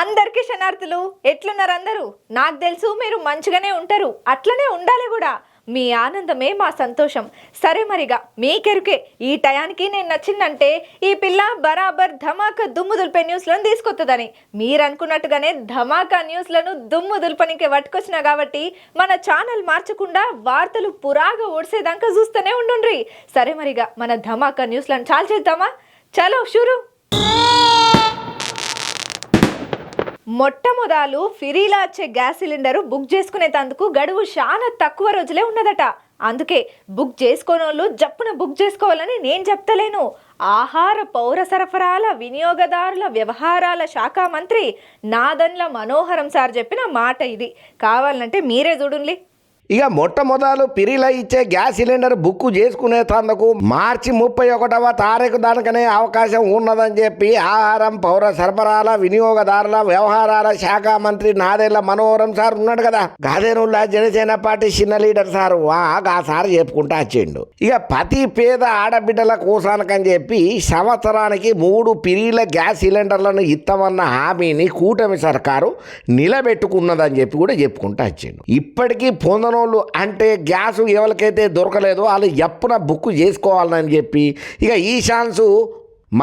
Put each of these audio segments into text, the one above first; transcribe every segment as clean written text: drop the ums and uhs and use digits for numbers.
అందరికీ శనార్థులు. ఎట్లున్నారు అందరూ? నాకు తెలుసు మీరు మంచిగానే ఉంటారు, అట్లనే ఉండాలి కూడా. మీ ఆనందమే మా సంతోషం. సరే మరిగా మీకెరుకే ఈ టయానికి నేను నచ్చిందంటే ఈ పిల్ల బరాబర్ ధమాకా దుమ్ము దులిపే న్యూస్లను తీసుకొస్తుందని. మీరు అనుకున్నట్టుగానే ధమాకా న్యూస్లను దుమ్ము దులిపనికి పట్టుకొచ్చిన కాబట్టి మన ఛానల్ మార్చకుండా వార్తలు పురాగా ఓడిసేదాకా చూస్తూనే ఉండుండ్రి. సరే మరిగా మన ధమాకా న్యూస్లను చాలు చేద్దామా? చలో షురు. మొట్టమొదలు ఫిరీలా వచ్చే గ్యాస్ సిలిండర్ బుక్ చేసుకునేందుకు గడువు చాలా తక్కువ రోజులే ఉన్నదట. అందుకే బుక్ చేసుకోనోళ్ళు జప్పున బుక్ చేసుకోవాలని నేను చెప్తలేను. ఆహార పౌర సరఫరాల వినియోగదారుల వ్యవహారాల శాఖ మంత్రి నాదెండ్ల మనోహరం సార్ చెప్పిన మాట ఇది. కావాలంటే మీరే చూడండి. ఇక మొట్టమొదలు పిరిల ఇచ్చే గ్యాస్ సిలిండర్ బుక్ చేసుకునేందుకు మార్చి 31వ తారీఖు దానికనే అవకాశం ఉన్నదని చెప్పి ఆహారం పౌర సరఫరాల వినియోగదారుల వ్యవహారాల శాఖ మంత్రి నాదెండ్ల మనోహరం సార్ ఉన్నాడు కదా, గాదేనుల్లా జనసేన పార్టీ చిన్న లీడర్ సార్ ఆ సార్ చెప్పుకుంటా వచ్చిండు. ఇక ప్రతి పేద ఆడబిడ్డల కోసానికని చెప్పి సంవత్సరానికి 3 పిరిల గ్యాస్ సిలిండర్లను ఇస్తామన్న హామీని కూటమి సర్కారు నిలబెట్టుకున్నదని చెప్పి కూడా చెప్పుకుంటా వచ్చిండు. ఇప్పటికీ పొందను అంటే గ్యాస్ ఎవరికైతే దొరకలేదో వాళ్ళు ఎప్పున బుక్ చేసుకోవాలని చెప్పి ఇక ఈ ఛాన్సు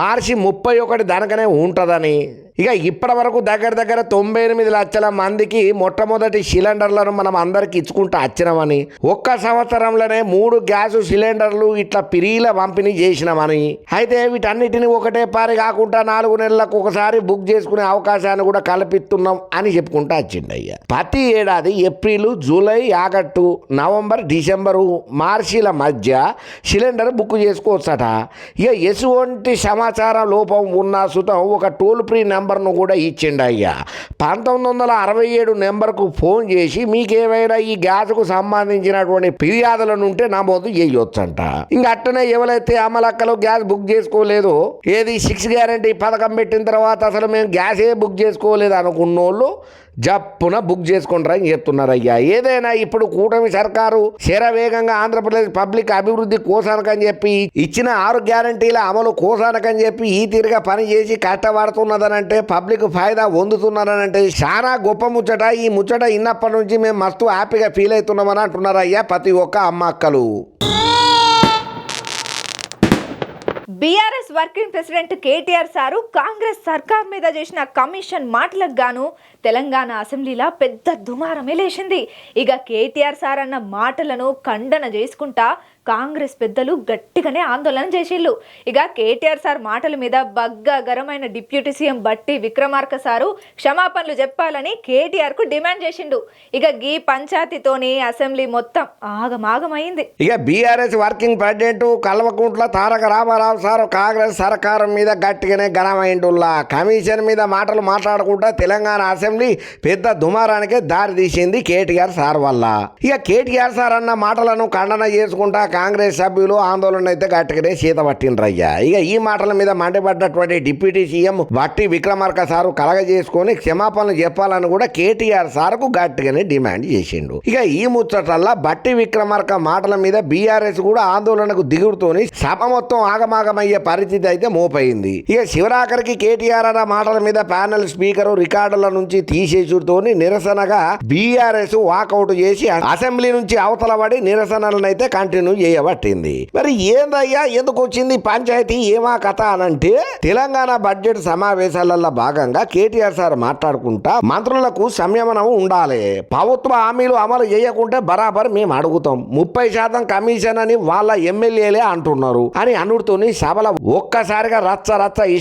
మార్చి 31 దానికనే ఉంటుందని, ఇక ఇప్పటి వరకు దగ్గర 98 లక్షల మందికి మొట్టమొదటి సిలిండర్లను మనం అందరికి ఇచ్చుకుంటూ వచ్చినామని, ఒక్క సంవత్సరంలోనే 3 గ్యాస్ సిలిండర్లు ఇట్లా పిరీల పంపిణీ చేసినామని, అయితే వీటన్నిటిని ఒకటే పారి కాకుండా 4 నెలలకు ఒకసారి బుక్ చేసుకునే అవకాశాన్ని కూడా కల్పిస్తున్నాం అని చెప్పుకుంటూ వచ్చింది అయ్యా. ప్రతి ఏడాది April, July, August, November, December, మార్చిల మధ్య సిలిండర్ బుక్ చేసుకోవచ్చట. ఇక ఎటువంటి సమాచార లోపం ఉన్న సుతం ఒక టోల్ ఫ్రీ నెంబర్ను కూడా ఇచ్చిండు అయ్యా. 1967 నెంబర్కు ఫోన్ చేసి మీకేమైనా ఈ గ్యాస్కు సంబంధించినటువంటి ఫిర్యాదులను ఉంటే నమోదు చేయొచ్చంట. ఇంకా అట్టనే ఎవరైతే అమలక్కలు గ్యాస్ బుక్ చేసుకోలేదో, ఏది 6 గ్యారెంటీ పథకం పెట్టిన తర్వాత అసలు మేము గ్యాసే బుక్ చేసుకోలేదు అనుకున్నోళ్ళు జప్పున బుక్ చేసుకుంటారు అని చెప్తున్నారు అయ్యా. ఏదైనా ఇప్పుడు కూటమి సర్కారు శరవేగంగా ఆంధ్రప్రదేశ్ పబ్లిక్ అభివృద్ధి కోసానికని చెప్పి ఇచ్చిన 6 గ్యారంటీల అమలు కోసానికని చెప్పి ఈ తీరుగా పనిచేసి కష్టపడుతున్నదనంటే, పబ్లిక్ ఫాయిదా పొందుతున్నారనంటే చాలా గొప్ప ముచ్చట. ఈ ముచ్చట ఇన్నప్పటి నుంచి మేము మస్తు హ్యాపీగా ఫీల్ అవుతున్నామని అంటున్నారు అయ్యా ప్రతి ఒక్క అమ్మ అక్కలు. BRS working president KTR sir Congress సర్కార్ మీద చేసిన కమిషన్ మాటలకు గాను తెలంగాణ అసెంబ్లీలో పెద్ద దుమారమే లేచింది. ఇక కేటీఆర్ సార్ అన్న మాటలను ఖండన చేసుకుంటా కాంగ్రెస్ పెద్దలు గట్టిగానే ఆందోళన చేసిళ్ళు. ఇక కేటీఆర్ సార్ మాటల మీద బగ్గరమైన డిప్యూటీ సీఎం బట్టి విక్రమార్క సారు క్షమాపణలు చెప్పాలని కేటీఆర్ కు డిమాండ్ చేసిండు. ఇక గీ పంచాయతీతోని అసెంబ్లీ మొత్తం ఆగమాగమైంది. ఇక BRS working president Kalvakuntla Taraka Ramarao sir Congress సర్కారం మీద గట్టిగానే గనమైండుల్లా. కమిషన్ మీద మాటలు మాట్లాడుకుంటా తెలంగాణ అసెంబ్లీ పెద్ద దుమారానికే దారి తీసింది కేటీఆర్ సార్ వల్ల. ఇక కేటీఆర్ సార్ అన్న మాటలను ఖండన చేసుకుంటా కాంగ్రెస్ సభ్యులు ఆందోళన అయితే గట్టిగానే సీత పట్టిండ్రయ్యా. ఇక ఈ మాటల మీద మండిపడ్డటువంటి డిప్యూటీ సీఎం బట్టి విక్రమార్క సారు కలగజేసుకొని క్షమాపణలు చెప్పాలని కూడా కేటీఆర్ సార్కు గట్టిగానే డిమాండ్ చేసిండు. ఇక ఈ ముచ్చటల్లా బట్టి విక్రమార్క మాటల మీద బీఆర్ఎస్ కూడా ఆందోళనకు దిగుడుతోని సభ మొత్తం ఆగమాగమయ్యే పరిస్థితి అయితే మోపైంది. ఇక శివరాఖరికి కేటీఆర్ అన్న మాటల మీద ప్యానెల్ స్పీకర్ రికార్డుల నుంచి తీసేసుడుతోని నిరసనగా బీఆర్ఎస్ వాకౌట్ చేసి అసెంబ్లీ నుంచి అవతల పడి నిరసనలను అయితే కంటిన్యూ చేయబట్టింది. మరి ఏందయ్యా ఎందుకు వచ్చింది పంచాయతీ ఏమా కథ అనంటే, తెలంగాణ బడ్జెట్ సమావేశాలలో భాగంగా కేటీఆర్ సార్ మాట్లాడుకుంటా మంత్రులకు సంయమనం ఉండాలి, ప్రభుత్వ హామీలు అమలు చేయకుంటే బరాబర్ మేము అడుగుతాం, 30% కమిషన్ అని వాళ్ళ ఎమ్మెల్యేలే అంటున్నారు అని అనుడుతోని సభలో ఒక్కసారిగా రచ్చ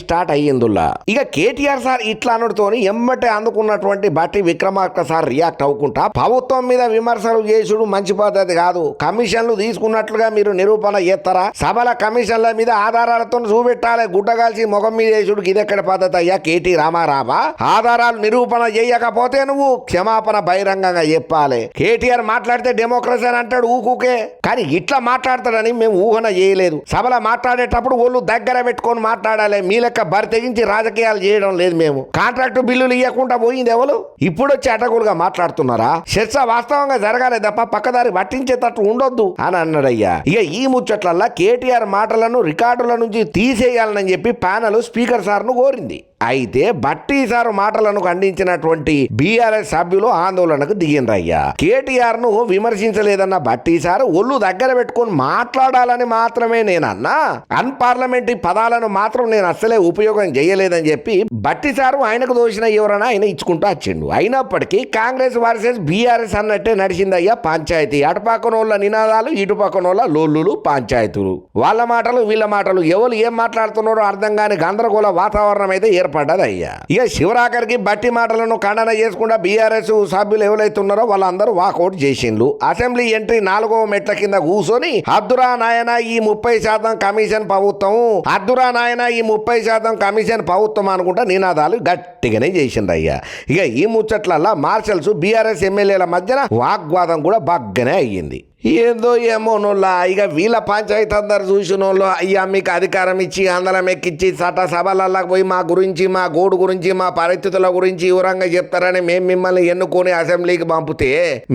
స్టార్ట్ అయ్యిందుల్లా. ఇక కేటీఆర్ సార్ ఇట్లా అనుడుతోని ఎమ్మటే అందుకున్నటువంటి బట్టి విక్రమార్క సార్ రియాక్ట్ అవ్వకుండా ప్రభుత్వం మీద విమర్శలు చేసుడు మంచి పద్ధతి కాదు, కమిషన్లు తీసుకున్నట్లుగా మీరు నిరూపణ చేస్తారా, సభల కమిషన్ల మీద ఆధారాలతో చూపెట్టాలి, గుడ్డగాల్చి ముఖం మీద చేసుడికి ఇదెక్కడ పద్ధతి అయ్యా కేటీ రామారావా? ఆధారాలు నిరూపణ చేయకపోతే నువ్వు క్షమాపణ బహిరంగంగా చెప్పాలి. కేటీఆర్ మాట్లాడితే డెమోక్రసీ అని అంటాడు ఊకుకే, కానీ ఇట్లా మాట్లాడతాడని మేము ఊహన చేయలేదు. సభలో మాట్లాడేటప్పుడు వాళ్ళు దగ్గర పెట్టుకొని మాట్లాడాలి, మీ లెక్క బరి తెగించి రాజకీయాలు చేయడం లేదు. మేము కాంట్రాక్టు బిల్లులు ఇవ్వకుండా పోయింది ఎవరు? ఇప్పుడు వచ్చి అటకులుగా మాట్లాడుతున్నారా? చర్చ వాస్తవంగా జరగాలి తప్ప పక్కదారి పట్టించేటట్టు ఉండొద్దు అని అన్నాడయ్యా. ఇక ఈ ముచ్చట్లల్లా కేటీఆర్ మాటలను రికార్డుల నుంచి తీసేయాలని చెప్పి ప్యానెల్ స్పీకర్ సార్ను కోరింది. అయితే బట్టి సారు మాటలను ఖండించినటువంటి బీఆర్ఎస్ సభ్యులు ఆందోళనకు దిగిండ్రయ్యా. కేటీఆర్ ను విమర్శించలేదన్న బట్టి సారు ఒళ్ళు దగ్గర పెట్టుకొని మాట్లాడాలని మాత్రమే నేనన్నా, అన్పార్లమెంటరీ పదాలను మాత్రం నేను అస్సలే ఉపయోగం చేయలేదని చెప్పి బట్టి సారు ఆయనకు దోషిన ఎవరైనా ఆయన ఇచ్చుకుంటూ వచ్చిండు. అయినప్పటికీ కాంగ్రెస్ వర్సెస్ బీఆర్ఎస్ అన్నట్టే నడిచిందయ్యా పంచాయతీ. అటుపక్కనోళ్ళ నినాదాలు, ఇటుపక్కనోళ్ళ లోల్లులు, పంచాయతీలు, వాళ్ళ మాటలు వీళ్ళ మాటలు, ఎవరు ఏం మాట్లాడుతున్నారో అర్థం కాని గందరగోళ వాతావరణం అయితే ఏర్పడ్డది అయ్యా. ఇక శివరాకర్కి బట్టి మాటలను ఖండన చేసుకుంటా బీఆర్ఎస్ సభ్యులు ఎవరైతే ఉన్నారో వాళ్ళందరూ వాకౌట్ చేసిండ్రు. అసెంబ్లీ ఎంట్రీ 4వ మెట్ల కింద కూర్చొని అద్దురా నాయన ఈ 30% కమిషన్ ప్రభుత్వం, అద్దురా నాయన ఈ 30% కమిషన్ ప్రభుత్వం అనుకుంటా నినాదాలు గట్టిగానే చేసిండ్రయ్యా. ఇక ఈ ముచ్చట్లల్లా మార్షల్స్ బీఆర్ఎస్ ఎమ్మెల్యేల మధ్యన వాగ్వాదం కూడా బాగానే అయ్యింది. ఏందో ఏమో నోళ్ళ ఇక వీళ్ళ పంచాయతీ అందరు చూసినోళ్ళు అయ్యా మీకు అధికారం ఇచ్చి అందరం ఎక్కిచ్చి చట్ట సభలకి పోయి మా గురించి, మా గోడు గురించి, మా పరిస్థితుల గురించి వివరంగా చెప్తారని మేము మిమ్మల్ని ఎన్నుకొని అసెంబ్లీకి పంపితే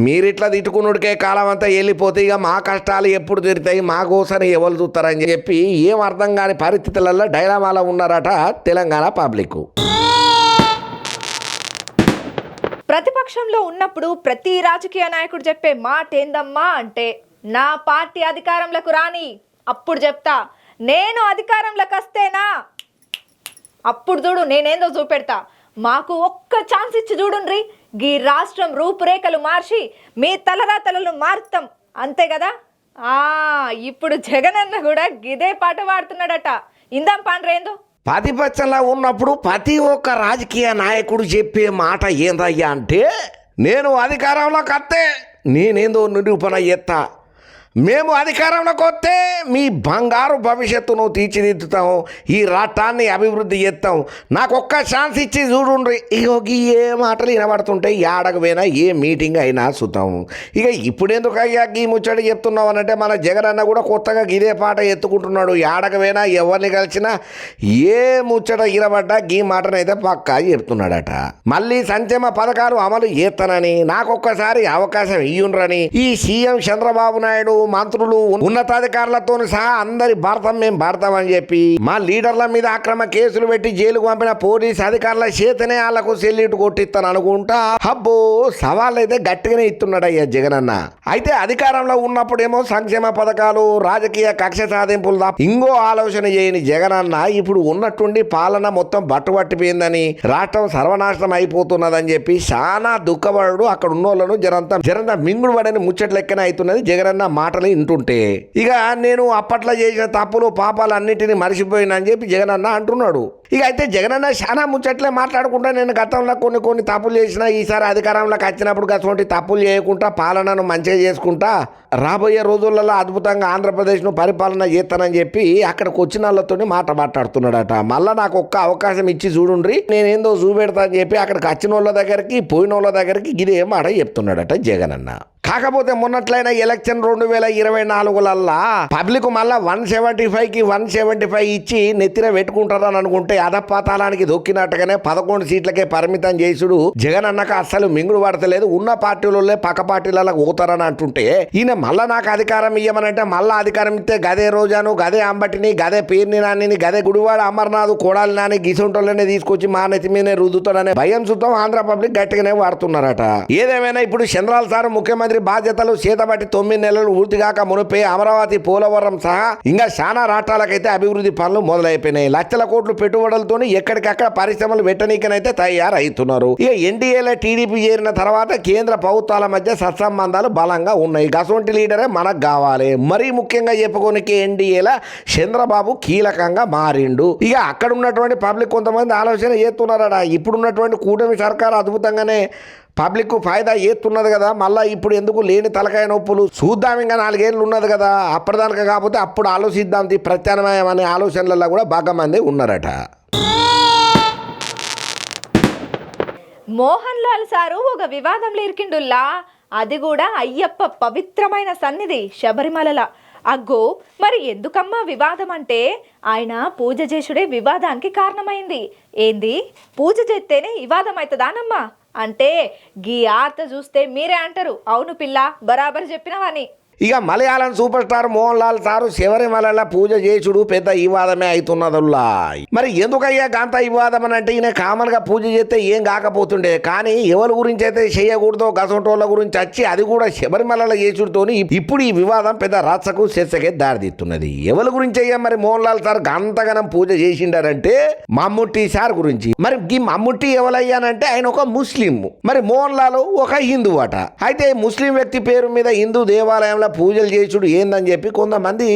మీరిట్లా తిట్టుకునుడికే కాలం అంతా వెళ్ళిపోతే ఇక మా కష్టాలు ఎప్పుడు తీరుతాయి, మా కోసం ఎవరు చూస్తారని చెప్పి ఏం అర్థం కాని పరిస్థితులలో డైలామాలో ఉన్నారట తెలంగాణ పబ్లిక్. ప్రతిపక్షంలో ఉన్నప్పుడు ప్రతి రాజకీయ నాయకుడు చెప్పే మాట ఏందమ్మా అంటే, నా పార్టీ అధికారంలోకి రాని అప్పుడు చెప్తా, నేను అధికారంలోకి వస్తేనా అప్పుడు చూడు నేనేందో చూపెడతా, మాకు ఒక్క ఛాన్స్ ఇచ్చి చూడుండ్రి, గీ రాష్ట్రం రూపురేఖలు మార్చి మీ తలరాతలను మారుతాం అంతే కదా. ఇప్పుడు జగనన్న కూడా గిదే పాట పాడుతున్నాడట. ఇందాం పాండ్రేందో. ప్రతిపక్షంలో ఉన్నప్పుడు ప్రతి ఒక్క రాజకీయ నాయకుడు చెప్పే మాట ఏందయ్యా అంటే, నేను అధికారంలోకి వస్తే నేనేందో నిరూపణ చేస్తా, మేము అధికారంలోకి వస్తే మీ బంగారు భవిష్యత్తును తీర్చిదిద్దుతాం, ఈ రాష్ట్రాన్ని అభివృద్ధి చేస్తాం, నాకు ఒక్క ఛాన్స్ ఇచ్చి చూడుండ్రి. ఇక ఏ మాటలు వినబడుతుంటే ఏడకు పోయినా ఏ మీటింగ్ అయినా చూద్దాం. ఇక ఇప్పుడెందుకు అయ్యా ఈ ముచ్చడి చెప్తున్నావు అనంటే మన జగన్ అన్న కూడా కొత్తగా ఇదే పాట ఎత్తుకుంటున్నాడు. ఏడకు పోయినా ఎవరిని కలిసినా ఏ ముచ్చట వినబడ్డా ఈ మాటనైతే పక్కా చెప్తున్నాడట. మళ్ళీ సంక్షేమ పథకాలు అమలు చేస్తానని, నాకొక్కసారి అవకాశం ఇయ్యుండ్రని ఈ సీఎం చంద్రబాబు నాయుడు, మంత్రులు, ఉన్నతాధికారులతో సహా అందరి భారతం మేము భారతం అని చెప్పి మా లీడర్ల మీద అక్రమ కేసులు పెట్టి జైలుకు పంపిన పోలీస్ అధికారుల చేతనే వాళ్లకు సెల్యూట్ కొట్టిస్తాను అనుకుంటా అబ్బో సవాళ్ళు అయితే గట్టిగానే ఇస్తున్నాడు అయ్యా జగనన్న. అయితే అధికారంలో ఉన్నప్పుడేమో సంక్షేమ పథకాలు, రాజకీయ కక్ష సాధింపులు తప్ప ఇంకో ఆలోచన చేయని జగనన్న ఇప్పుడు ఉన్నట్టుండి పాలన మొత్తం బట్టుబట్టిపోయిందని, రాష్ట్రం సర్వనాశనం అయిపోతున్నదని చెప్పి చాలా దుఃఖపడు అక్కడ ఉన్న వాళ్ళను జరంతా మింగుడు పడని ముచ్చట్లు లెక్కనే అవుతున్నది జగనన్న మాటలు వింటుంటే. ఇక నేను అప్పట్లో చేసిన తప్పులు పాపాలు అన్నిటిని మర్చిపోయినా అని చెప్పి జగనన్న అంటున్నాడు. ఇక అయితే జగనన్న చాలా ముచ్చట్లే మాట్లాడుకుంటా, నేను గతంలో కొన్ని తప్పులు చేసినా ఈసారి అధికారంలోకి వచ్చినప్పుడు అటువంటి తప్పులు చేయకుండా పాలనను మంచిగా చేసుకుంటా రాబోయే రోజులలో అద్భుతంగా ఆంధ్రప్రదేశ్ను పరిపాలన చేస్తానని చెప్పి అక్కడికి వచ్చిన వాళ్ళతో మాట్లాడుతున్నాడట. మళ్ళీ నాకు ఒక్క అవకాశం ఇచ్చి చూడుండ్రి, నేనేందో చూపెడతా అని చెప్పి అక్కడికి వచ్చిన వాళ్ళ దగ్గరికి పోయిన వాళ్ళ దగ్గరికి ఇదే మాట చెప్తున్నాడట జగనన్న. కాకపోతే మొన్నట్లయినా ఎలక్షన్ 2024 పబ్లిక్ మళ్ళా 175కి 175 ఇచ్చి నెత్తిన పెట్టుకుంటారని అనుకుంటే అధపాతాళానికి దొక్కినట్టుగానే 11 సీట్లకే పరిమితం చేసుడు జగన్ అన్నక అస్సలు మింగుడు పడతలేదు. ఉన్న పార్టీలలో పక్క పార్టీలకు పోతారని అంటుంటే ఈయన మళ్ళా నాకు అధికారం ఇయ్యమనంటే మళ్ళా అధికారం ఇస్తే గదే రోజాను, గదే అంబటిని, గదే పేర్ని నానిని, గదే గుడివాడ అమర్నాథ్, కోడాలి నాని గిసుంటోళ్ళనే తీసుకొచ్చి మా నెత్తి మీదనే రుద్దుతాడనే భయం సుతం ఆంధ్ర పబ్లిక్ గట్టిగానే వాడుతున్నారట. ఏదేమైనా ఇప్పుడు చంద్రాల సార్ ముఖ్యమంత్రి బాధ్యతలు చేతబట్టి 9 నెలలు పూర్తిగాక మునిపే అమరావతి, పోలవరం సహా ఇంకా చాలా రాష్ట్రాలకైతే అభివృద్ధి పనులు మొదలైపోయినాయి. లక్షల కోట్లు పెట్టుబడులతో ఎక్కడికక్కడ పరిశ్రమలు పెట్టనీకనైతే తయారవుతున్నారు. ఇక ఎన్డీఏలో టీడీపీ చేరిన తర్వాత కేంద్ర ప్రభుత్వాల మధ్య సత్సంబంధాలు బలంగా ఉన్నాయి. గసొంటి లీడరే మనకు కావాలి. మరీ ముఖ్యంగా చెప్పుకోనికి ఎన్డీఏలో చంద్రబాబు కీలకంగా మారిండు. ఇక అక్కడ ఉన్నటువంటి పబ్లిక్ కొంతమంది ఆలోచన చేస్తున్నారట, ఇప్పుడున్నటువంటి కూటమి సర్కారు అద్భుతంగానే పబ్లిక్ ఫాయిదా చేస్తున్నది కదా, మళ్ళీ ఇప్పుడు ఎందుకు లేని తలకాయ నొప్పులు చూద్దాం, ఇంకా 4 ఏళ్ళు ఉన్నది కదా, అప్పటిదానిక కాకపోతే అప్పుడు ఆలోచిద్దాం ప్రత్యామ్నాయం అనే ఆలోచనలలో కూడా బాగా మంది ఉన్నారట. మోహన్ లాల్ సారు ఒక వివాదంలో ఇరికిండుల్లా, అది కూడా అయ్యప్ప పవిత్రమైన సన్నిధి శబరిమల. అగ్గో మరి ఎందుకమ్మా వివాదం అంటే, ఆయన పూజ చేసుడే వివాదానికి కారణమైంది. ఏంది పూజ చేస్తేనే వివాదం అవుతుందానమ్మా అంటే గీ ఆర్త చూస్తే మీరే అంటారు అవును పిల్ల బరాబర్ చెప్పినవని. ఇక Malayalam super star Mohan Lal sir Sabarimala పూజ చేసుడు పెద్ద వివాదమే అవుతున్నదల్లా. మరి ఎందుకయ్యా గంత వివాదం అని అంటే ఈయన కామన్ గా పూజ చేస్తే ఏం కాకపోతుండే, కానీ ఎవరి గురించి అయితే చేయకూడదో గసంటోళ్ళ గురించి వచ్చి అది కూడా శబరిమల చేసుడుతోని ఇప్పుడు ఈ వివాదం పెద్ద రచ్చకు చర్చకే దారితీస్తున్నది. ఎవరి గురించి అయ్యా మరి మోహన్ లాల్ సార్ గంతగనం పూజ చేసిండారంటే మమ్ముట్టి సార్ గురించి. మరి ఈ మమ్ముట్టి ఎవరయ్యానంటే ఆయన ఒక ముస్లిం, మరి మోహన్ లాల్ ఒక హిందూ అట. అయితే ముస్లిం వ్యక్తి పేరు మీద హిందూ దేవాలయంలో పూజలు చేసుడు ఏందని చెప్పి కొంతమంది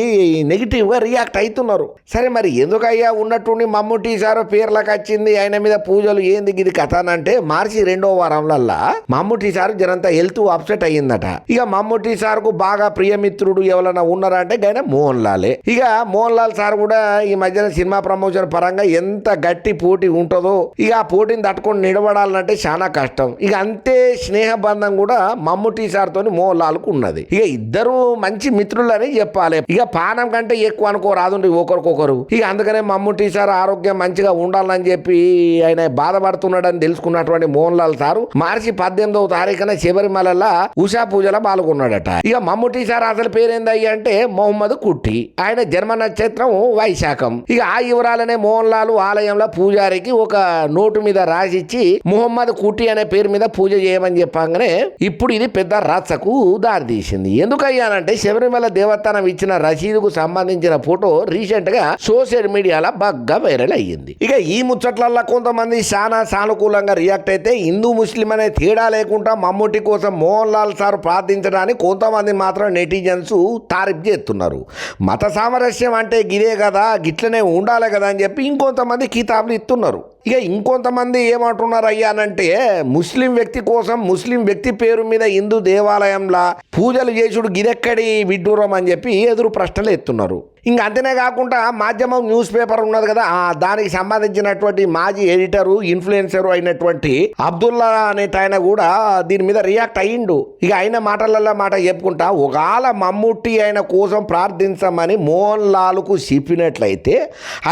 నెగిటివ్ గా రియాక్ట్ అవుతున్నారు. సరే మరి ఎందుకయ్యా ఉన్నట్టుండి మమ్ముట్టి సార్ పేర్లకు వచ్చింది ఆయన మీద పూజలు ఏంది ఇది కథ అంటే మార్చి 2వ వారంలల్లా మమ్ముట్టి సార్ జరంతా హెల్త్ అప్సెట్ అయ్యిందట. ఇక మమ్ముట్టి సార్ కు బాగా ప్రియమిత్రుడు ఎవరైనా ఉన్నారంటే ఆయన మోహన్ లాలే. ఇక మోహన్ లాల్ సార్ కూడా ఈ మధ్యన సినిమా ప్రమోషన్ పరంగా ఎంత గట్టి పోటీ ఉంటుందో ఇక ఆ పోటీని తట్టుకొని నిలబడాలంటే చాలా కష్టం. ఇక అంతే స్నేహ బంధం కూడా మమ్ముట్టి సార్ తోని మోహన్ లాల్ కు ఉన్నది. ఇక ఇద్దరు మంచి మిత్రులని చెప్పాలి. ఇక పానం కంటే ఎక్కువ అనుకోరాదుండి ఒకరికొకరు. ఇక అందుకనే మమ్ముట్టి సార్ ఆరోగ్యం మంచిగా ఉండాలని చెప్పి ఆయన బాధపడుతున్నాడని తెలుసుకున్నటువంటి మోహన్ లాల్ సారు మార్చి 18వ తారీఖున శబరిమలలో ఉషా పూజలో పాల్గొన్నాడట. ఇక మమ్ముట్టి సార్ అసలు పేరేందయ్య అంటే మొహమ్మద్ కుట్టి. ఆయన జన్మ నక్షత్రం వైశాఖం. ఇక ఆ వివరాలనే మోహన్ లాల్ ఆలయంలో పూజారికి ఒక నోటు మీద రాసిచ్చి మొహమ్మద్ కుట్టి అనే పేరు మీద పూజ చేయమని చెప్పగానే ఇప్పుడు ఇది పెద్ద రచ్చకు దారితీసింది. ఎందుకయ్యానంటే శబరిమల దేవస్థానం ఇచ్చిన రసీదుకు సంబంధించిన ఫోటో రీసెంట్ గా సోషల్ మీడియాలో బాగా వైరల్ అయ్యింది. ఇక ఈ ముచ్చట్లల్లో కొంతమంది చాలా సానుకూలంగా రియాక్ట్ అయితే హిందూ ముస్లిం అనే తేడా లేకుండా మమ్ముట్టి కోసం మోహన్ లాల్ సార్ ప్రార్థించడానికి కొంతమంది మాత్రం నెటిజన్స్ తారీఫ్ చేస్తున్నారు. మత సామరస్యం అంటే గిదే కదా, గిట్లనే ఉండాలి కదా అని చెప్పి ఇంకొంతమంది కితాబులు ఇస్తున్నారు. ఇక ఇంకొంతమంది ఏమంటున్నారు అయ్యానంటే ముస్లిం వ్యక్తి కోసం ముస్లిం వ్యక్తి పేరు మీద హిందూ దేవాలయంలో పూజలు చేసుడు గిదెక్కడి విడ్డూరం అని చెప్పి ఎదురు ప్రశ్నలు ఎత్తున్నారు. ఇంకా అంతనే కాకుండా మాధ్యమం న్యూస్ పేపర్ ఉన్నది కదా, దానికి సంబంధించినటువంటి మాజీ ఎడిటరు ఇన్ఫ్లుయెన్సర్ అయినటువంటి అబ్దుల్లా అనేట ఆయన కూడా దీని మీద రియాక్ట్ అయ్యిండు. ఇక ఆయన మాటలలో మాట చెప్పుకుంటా ఒకవేళ మమ్ముట్టి ఆయన కోసం ప్రార్థించమని మోహన్ లాల్కు చెప్పినట్లయితే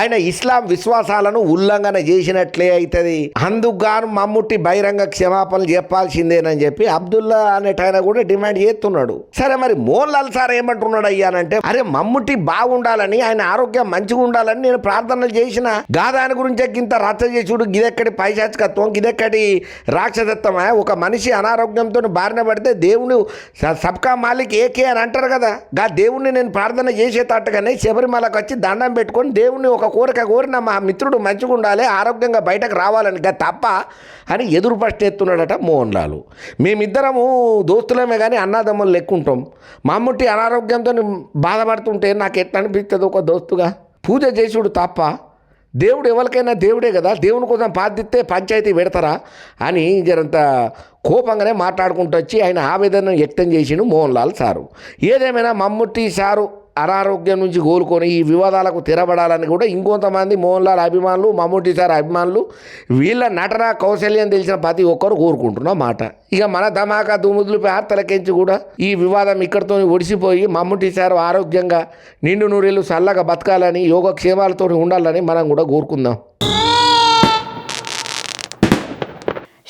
ఆయన ఇస్లాం విశ్వాసాలను ఉల్లంఘన చేసినట్లే అవుతుంది. అందుకు గాను మమ్ముట్టి బహిరంగ క్షమాపణలు చెప్పాల్సిందేనని చెప్పి అబ్దుల్లా అనేట ఆయన కూడా డిమాండ్ చేస్తున్నాడు. సరే మరి మోహన్ లాల్ సార్ ఏమంటున్నాడు అయ్యానంటే అరే మమ్ముట్టి బాగుండాలని ఆయన ఆరోగ్యం మంచిగా ఉండాలని నేను ప్రార్థనలు చేసిన గాదాని గురించి ఇంత రచ్చ చేసుడు గిదెక్కడి పైశాచికత్వం గిదెక్కడి రాక్షసత్వమా. ఒక మనిషి అనారోగ్యంతో బారిన పడితే దేవుడు సబ్కా మాలిక్ ఏకే అని అంటారు కదా, గా దేవుణ్ణి నేను ప్రార్థన చేసేటట్టుగానే శబరిమలకు వచ్చి దండం పెట్టుకొని దేవుణ్ణి ఒక కోరిక కోరిన మా మిత్రుడు మంచిగా ఉండాలి ఆరోగ్యంగా బయటకు రావాలని గా తప్ప అని ఎదురు ప్రశ్న ఎత్తున్నాడట మోహన్ లాల్. మేమిద్దరము దోస్తులమే కానీ అన్నదమ్ములు లెక్కుంటాం. మమ్ముట్టి అనారోగ్యంతో బాధపడుతుంటే నాకు ఎట్లా అనిపిస్తుంది ఒక దోస్తుగా. పూజ చేసుడు తప్ప, దేవుడు ఎవరికైనా దేవుడే కదా, దేవుని కోసం ప్రార్థిస్తే పంచాయతీ పెడతారా అని జరంత కోపంగానే మాట్లాడుకుంటూ వచ్చి ఆయన ఆవేదన వ్యక్తం చేసిండు మోహన్ లాల్ సారు. ఏదేమైనా మమ్ముట్టి సారు అనారోగ్యం నుంచి కోలుకొని ఈ వివాదాలకు తెరబడాలని కూడా ఇంకొంతమంది మోహన్ లాల్ అభిమానులు మమ్ముట్టి సార్ అభిమానులు వీళ్ళ నటన కౌశల్యం తెలిసిన ప్రతి ఒక్కరు కోరుకుంటున్న మాట. ఇక మన ధమాకా దుముదులపై ఆర్తలకెంచి కూడా ఈ వివాదం ఇక్కడితో ఒడిసిపోయి మమ్ముట్టి సార్ ఆరోగ్యంగా నిండు నూరేళ్ళు చల్లగా బతకాలని యోగక్షేమాలతో ఉండాలని మనం కూడా కోరుకుందాం.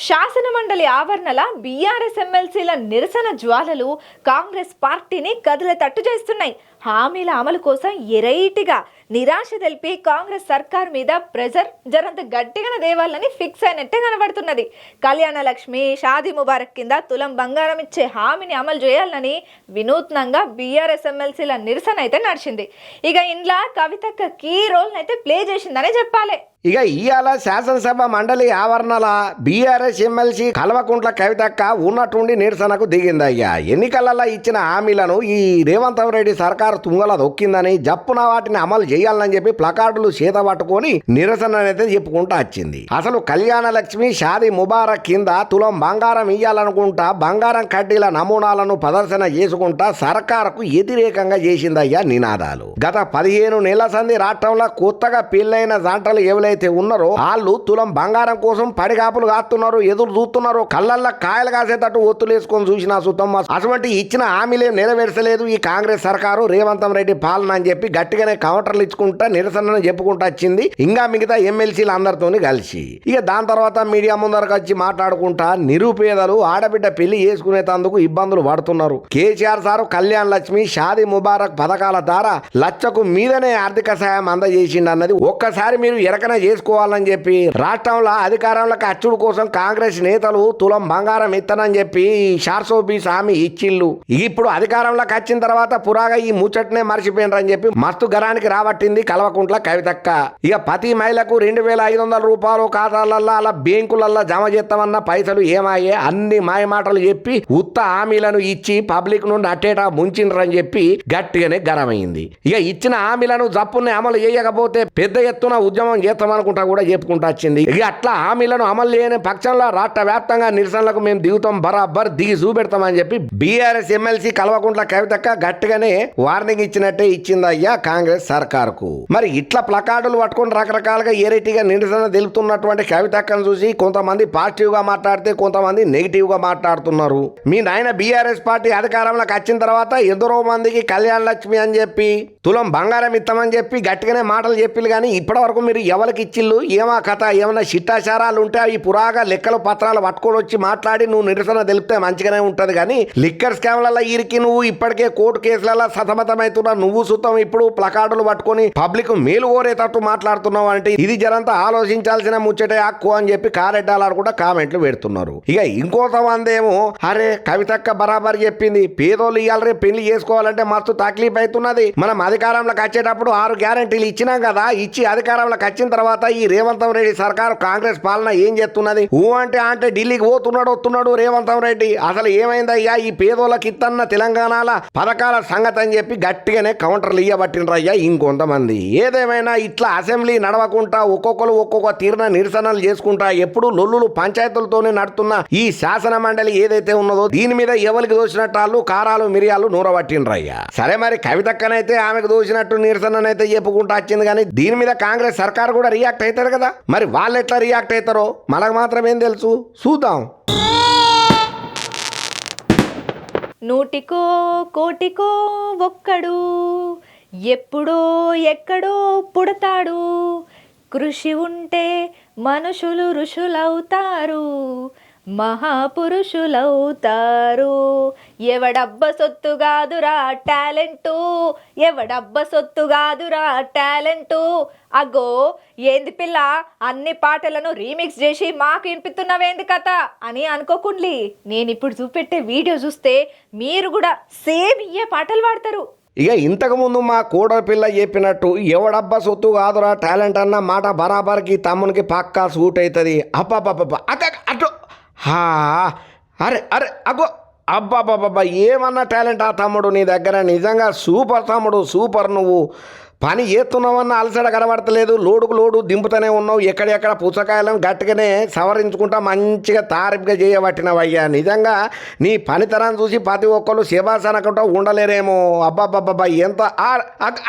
శాసనమండలి ఆవరణల బీఆర్ఎస్ ఎమ్మెల్సీల నిరసన జ్వాలలు కాంగ్రెస్ పార్టీని కదిలేటట్టు చేస్తున్నాయి. హామీల అమలు కోసం ఎరైటిగా నిరాశ తెలిపి కాంగ్రెస్ సర్కార్ మీద ప్రెజర్ జరంత గట్టిగానే దేవాలని ఫిక్స్ అయినట్టే కనబడుతున్నది. కళ్యాణ లక్ష్మి షాదీ ముబారక్ కింద తులం బంగారం ఇచ్చే హామీని అమలు చేయాలని వినూత్నంగా బీఆర్ఎస్ ఎమ్మెల్సీల నిరసన అయితే నడిచింది. ఇక ఇంట్లో కవితక్క కీ రోల్ అయితే ప్లే చేసిందనే చెప్పాలి. ఇక ఇవాళ శాసనసభ మండలి ఆవరణల బీఆర్ఎస్ ఎమ్మెల్సీ కల్వకుంట్ల కవితక్క ఉన్నట్టుండి నిరసనకు దిగిందయ్యా. ఎన్నికలలో ఇచ్చిన హామీలను ఈ రేవంత్ రెడ్డి సర్కారు తుంగల దొక్కిందని జప్పున వాటిని అమలు చేయాలని చెప్పి ప్లకార్డులు చేత పట్టుకొని నిరసన అయితే చెప్పుకుంటూ వచ్చింది. అసలు కళ్యాణ లక్ష్మి షాదీ ముబారక్ కింద తులం బంగారం ఇయ్యాలనుకుంటా బంగారం కడ్డీల నమూనాలను ప్రదర్శన చేసుకుంటా సర్కారుకు వ్యతిరేకంగా చేసిందయ్యా నినాదాలు. గత 15 నెలల సంది రాష్ట్రంలో కొత్తగా పెళ్లైన జంటలు ఎవరైతే ఎవరైతే ఉన్నారో వాళ్ళు తులం బంగారం కోసం పడిగాపులు కాస్తున్నారు, ఎదురు చూస్తున్నారు, కళ్ళల్లో కాయలు కాసేటట్టు ఒత్తులేసుకొని చూసినా సుతం అటువంటి ఇచ్చిన హామీలే నెరవేర్చలేదు ఈ కాంగ్రెస్ సర్కారు రేవంత్ రెడ్డి పాలన అని చెప్పి గట్టిగానే కౌంటర్లు ఇచ్చుకుంటా నిరసనను చెప్పుకుంటా వచ్చింది. ఇంకా మిగతా ఎమ్మెల్సీలు అందరితోని కలిసి ఇక దాని తర్వాత మీడియా ముందరకు వచ్చి మాట్లాడుకుంటా నిరుపేదలు ఆడబిడ్డ పెళ్లి చేసుకునేందుకు ఇబ్బందులు పడుతున్నారు. కేసీఆర్ సారు కళ్యాణ్ లక్ష్మి షాదీ ముబారక్ పథకాల ద్వారా లచ్చకు మీదనే ఆర్థిక సాయం అందజేసిండు అన్నది ఒక్కసారి మీరు ఎరకన చేసుకోవాలని చెప్పి రాష్ట్రంలో అధికారంలోకి అచ్చుడు కోసం కాంగ్రెస్ నేతలు తులం బంగారం ఇత్తనని చెప్పి షార్సోబీస్ హామీ ఇచ్చిళ్ళు. ఇప్పుడు అధికారంలోకి వచ్చిన తర్వాత పురాగా ఈ ముచ్చటనే మర్చిపోయినరని చెప్పి మస్తు గరానికి రాబట్టింది కల్వకుంట్ల కవితక్క. ఇక ప్రతి మహిళకు 2,500 రూపాయలు ఖాతాలల్లో అలా బ్యాంకులల్లో జమ చేస్తామన్న పైసలు ఏమాయే అన్ని మాయమాటలు చెప్పి ఉత్త హామీలను ఇచ్చి పబ్లిక్ నుండి అట్టేటా ముంచిండ్రని చెప్పి గట్టిగానే గరమైంది. ఇక ఇచ్చిన హామీలను జప్పుని అమలు చేయకపోతే పెద్ద ఎత్తున ఉద్యమం చేస్తామనుకుంటా కూడా చెప్పుకుంటా వచ్చింది. ఇక అట్లా హామీలను అమలు చేయని పక్షంలో రాష్ట్ర వ్యాప్తంగా నిరసనలకు మేము దిగుతాం, బరాబర్ దిగి చూపెడతామని చెప్పి బీఆర్ఎస్ ఎమ్మెల్సీ కల్వకుంట్ల కవితక్క గట్టిగానే వార్నింగ్ ఇచ్చినట్టే ఇచ్చిందయ్యా కాంగ్రెస్ సర్కారుకు. మరి ఇట్లా ప్లకార్డులు పట్టుకుని రకరకాలుగా ఏరేటిగా నిరసన తెలుపుతున్నటువంటి కవితక్కను చూసి కొంతమంది పాజిటివ్ గా మాట్లాడితే కొంతమంది నెగిటివ్ గా మాట్లాడుతున్నారు. మీ నాయన బీఆర్ఎస్ పార్టీ అధికారంలోకి వచ్చిన తర్వాత ఎందరో మందికి కళ్యాణ్ లక్ష్మి అని చెప్పి తులం బంగారం ఇస్తామని చెప్పి గట్టిగానే మాటలు చెప్పిల్లు, కానీ ఇప్పటి వరకు మీరు ఎవరికి ఇచ్చిళ్ళు ఏమా కథ, ఏమైనా శిష్టాచారాలు ఉంటే అవి పురాగా లెక్కలు పత్రాలు పట్టుకొని వచ్చి మాట్లాడి నువ్వు నిరసన తెలిపితే మంచిగానే ఉంటది. కానీ లిక్కర్ స్కామ్లలో ఇరికి నువ్వు ఇప్పటికే కోర్టు కేసులలో సతమతమవుతున్నా నువ్వు సుతం ఇప్పుడు ప్లకార్డులు పట్టుకొని పబ్లిక్ మేలు కోరేటట్టు మాట్లాడుతున్నావు అంటే ఇది జరంతా ఆలోచించాల్సిన ముచ్చటే హక్కు అని చెప్పి కారెడ్డాలు కూడా కామెంట్లు పెడుతున్నారు. ఇక ఇంకోతమంది ఏమో అరే కవితక్క బరాబర్ చెప్పింది, పేదోళ్ళు ఇవాళ రేపు పెళ్లి చేసుకోవాలంటే మస్తు తక్లీఫ్ అవుతున్నది. మనం అధికారంలోకి వచ్చేటప్పుడు 6 గ్యారెంటీలు ఇచ్చినాం కదా, ఇచ్చి అధికారంలోకి వచ్చిన తర్వాత ఈ రేవంత్ రెడ్డి సర్కారు కాంగ్రెస్ పాలన ఏం చేస్తున్నది అంటే ఢిల్లీకి వస్తున్నాడు రేవంత్ రెడ్డి. అసలు ఏమైందయ్యా ఈ పేదోళ్ళకి ఇత్తన్న తెలంగాణల పథకాల సంగతి అని చెప్పి గట్టిగానే కౌంటర్లు ఇయ్యబట్టినరయ్యా ఇంకొంతమంది. ఏదేమైనా ఇట్లా అసెంబ్లీ నడవకుండా ఒక్కొక్కరు ఒక్కొక్క తీరున నిరసనలు చేసుకుంటా ఎప్పుడు లొల్లులు పంచాయతీలతోనే నడుతున్న ఈ శాసన మండలి ఏదైతే ఉన్నదో దీని మీద ఎవరికి దోచినట్టు వాళ్ళు కారాలు మిరియాలు నూరబట్టినరయ్యా. సరే మరి కవితక్కనైతే ఆమెకు దోచినట్టు నిరసననైతే చెప్పుకుంటా వచ్చింది, కానీ దీని మీద కాంగ్రెస్ సర్కార్ కూడా రియాక్ట్ అవుతారు కదా. మరి వాళ్ళు ఎట్లా రియాక్ట్ అవుతారో మనకు మాత్రం ఏం తెలుసు, చూద్దాం. నూటికో కోటికో ఒక్కడు ఎప్పుడో ఎక్కడో పుడతాడు, కృషి ఉంటే మనుషులు ఋషులవుతారు, మహాపురుషులవుతారు. ఎవడబ్బ సొత్తు కాదురా టాలెంటు, ఎవడబ్బ సొత్తు కాదురా టాలెంటు. అగో ఏంది పిల్ల అన్ని పాటలను రీమిక్స్ చేసి మాకు వినిపిస్తున్నవేంది కథ అని అనుకోకుండ్లి. నేను ఇప్పుడు చూపెట్టే వీడియో చూస్తే మీరు కూడా సేమ్ ఇయ్యే పాటలు పాడతారు. ఇక ఇంతకుముందు మా కోడల పిల్ల చెప్పినట్టు ఎవడబ్బా సొత్తు కాదురా టాలెంట్ అన్న మాట బరాబర్కి తమ్మునికి పక్కా సూట్ అవుతుంది. అబ్బా అటు అరే అరే అగో అబ్బాబాబా ఏమన్నా టాలెంట్ ఆ తమ్ముడు నీ దగ్గర, నిజంగా సూపర్ తమ్ముడు సూపర్. నువ్వు పని చేస్తున్నావన్న అలసట కనబడతలేదు, లోడుకు లోడు దింపుతూనే ఉన్నావు, ఎక్కడెక్కడ పుచ్చకాయలను గట్టిగానే సవరించుకుంటా మంచిగా తారీఫ్గా చేయబట్టినవయ్యా. నిజంగా నీ పనితరాన్ని చూసి ప్రతి ఒక్కరు శివాస అనకుండా ఉండలేరేమో. అబ్బాబ్బాబ్బా ఎంత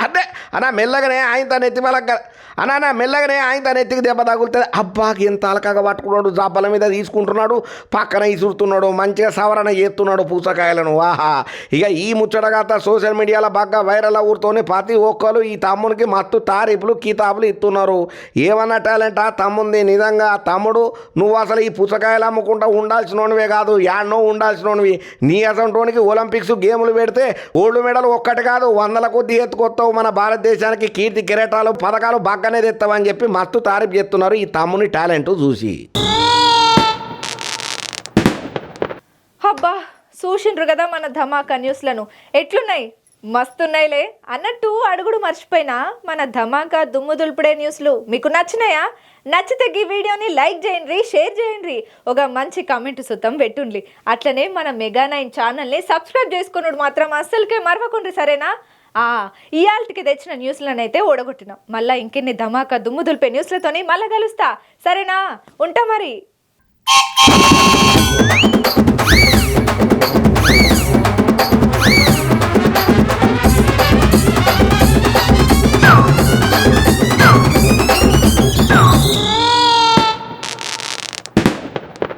అదే అన్నా మెల్లగానే ఆయన తన ఎత్తి మలక్క అన్నా మెల్లగానే ఆయన తన ఎత్తికి దెబ్బ తగులుతుంది. అబ్బాకి ఎంత అలకగా పట్టుకున్నాడు, జాబల మీద తీసుకుంటున్నాడు, పక్కన ఇసురుతున్నాడు, మంచిగా సవరణ చేస్తున్నాడు పుచ్చకాయలను. ఆహా ఇక ఈ ముచ్చటగాత సోషల్ మీడియాలో బాగా వైరల్ అవుతూనే ప్రతి ఒక్కరు ఈ తమ్మునికి మత్తు తారీఫులు కితాబులు ఇస్తున్నారు. ఏమన్నా టాలెంట్ ఆ తమ్ముంది. నిజంగా తమ్ముడు నువ్వు అసలు ఈ పుచ్చకాయలు అమ్ముకుంటా ఉండాల్సినోనివే కాదు, యాడ్నో ఉండాల్సినోనివి. నీ అసంటోనికి ఒలింపిక్స్ గేములు పెడితే గోల్డ్ మెడల్ ఒక్కటి కాదు 100ల కొద్ది ఎత్తుకొస్తావు. మన భారతదేశానికి కీర్తి కిరీటాలు పథకాలు బాగానే తెస్తావని చెప్పి మస్తు తారీఫ్ చేస్తున్నారు ఈ తమ్ముని టాలెంట్ చూసి. అబ్బా చూసిండ్రు కదా మన ధమాకా న్యూస్లను ఎట్లున్నాయి, మస్తున్నాయిలే అన్నట్టు అడుగుడు మర్చిపోయినా మన ధమాకా దుమ్ము దులుపుడే న్యూస్లు మీకు నచ్చినాయా? నచ్చితే ఈ వీడియోని లైక్ చేయండి, షేర్ చేయండి, ఒక మంచి కామెంట్ సుతం పెట్టుండ్రి. అట్లనే మన మెగా9 ఛానల్ని సబ్స్క్రైబ్ చేసుకున్నాడు మాత్రం అస్సలకే మరవకుండ్రి సరేనా? ఇయాల్టికి తెచ్చిన న్యూస్లను అయితే ఓడగొట్టినాం. మళ్ళీ ఇంకెన్ని ధమాకా దుమ్ము దులిపే న్యూస్లతోని మళ్ళీ కలుస్తా సరేనా? ఉంటా మరి.